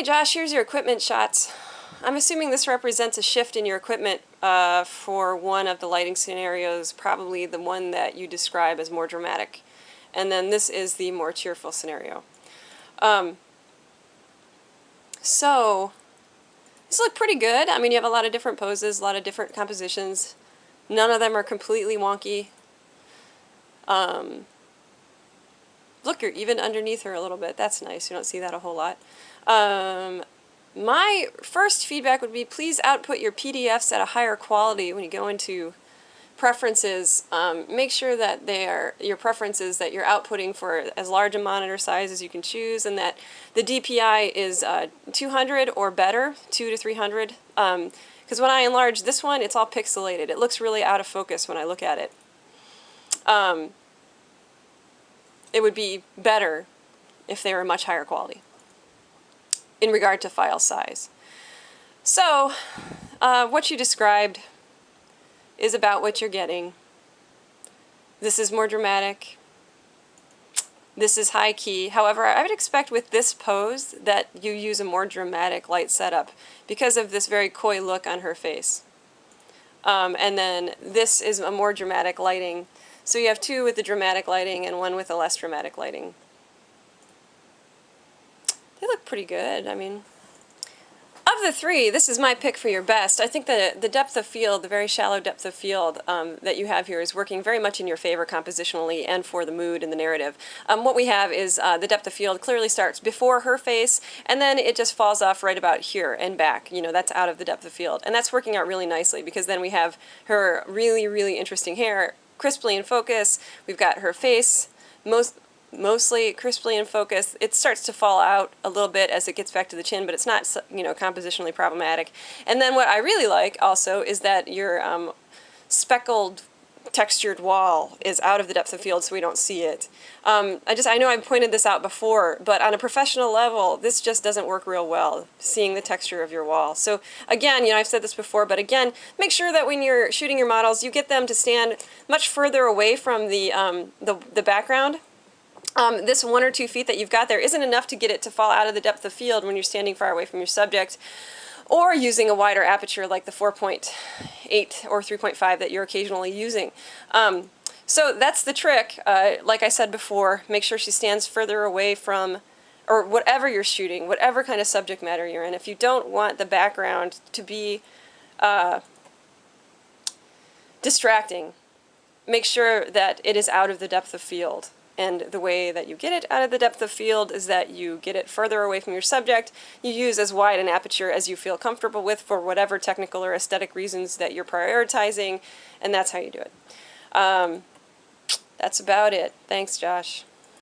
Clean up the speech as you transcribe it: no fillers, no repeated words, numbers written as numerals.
Alright, Josh, here's your equipment shots. I'm assuming this represents a shift in your equipment for one of the lighting scenarios, probably the one that you describe as more dramatic. And then this is the more cheerful scenario. So, these look pretty good. I mean, you have a lot of different poses, a lot of different compositions. None of them are completely wonky. Look, you're even underneath her a little bit. That's nice. You don't see that a whole lot. My first feedback would be please output your PDFs at a higher quality when you go into preferences. Make sure that they are your preferences that you're outputting for as large a monitor size as you can choose, and that the DPI is 200 or better, 200 to 300. Because when I enlarge this one, it's all pixelated. It looks really out of focus when I look at it. It would be better if they were much higher quality in regard to file size. So, what you described is about what you're getting. This is more dramatic. This is high key. However, I would expect with this pose that you use a more dramatic light setup because of this very coy look on her face. And then this is a more dramatic lighting. So you have two with the dramatic lighting and one with the less dramatic lighting. They look pretty good. I mean, of the three, this is my pick for your best. I think the depth of field, the very shallow depth of field that you have here is working very much in your favor compositionally and for the mood and the narrative. What we have is the depth of field clearly starts before her face, and then it just falls off right about here and back. You know, that's out of the depth of field. And that's working out really nicely because then we have her really, really interesting hair crisply in focus. We've got her face mostly crisply in focus. It starts to fall out a little bit as it gets back to the chin, but it's not, you know, compositionally problematic. And then what I really like also is that your speckled textured wall is out of the depth of field so we don't see it. I know I've pointed this out before, but on a professional level, this just doesn't work real well, seeing the texture of your wall. So again, you know, I've said this before, but again, make sure that when you're shooting your models, you get them to stand much further away from the background. This 1 or 2 feet that you've got there isn't enough to get it to fall out of the depth of field when you're standing far away from your subject, or using a wider aperture like the 4.8 or 3.5 that you're occasionally using. So that's the trick. Like I said before, make sure she stands further away from, or whatever you're shooting, whatever kind of subject matter you're in. If you don't want the background to be distracting, make sure that it is out of the depth of field. And the way that you get it out of the depth of field is that you get it further away from your subject. You use as wide an aperture as you feel comfortable with for whatever technical or aesthetic reasons that you're prioritizing, and that's how you do it. That's about it. Thanks, Josh.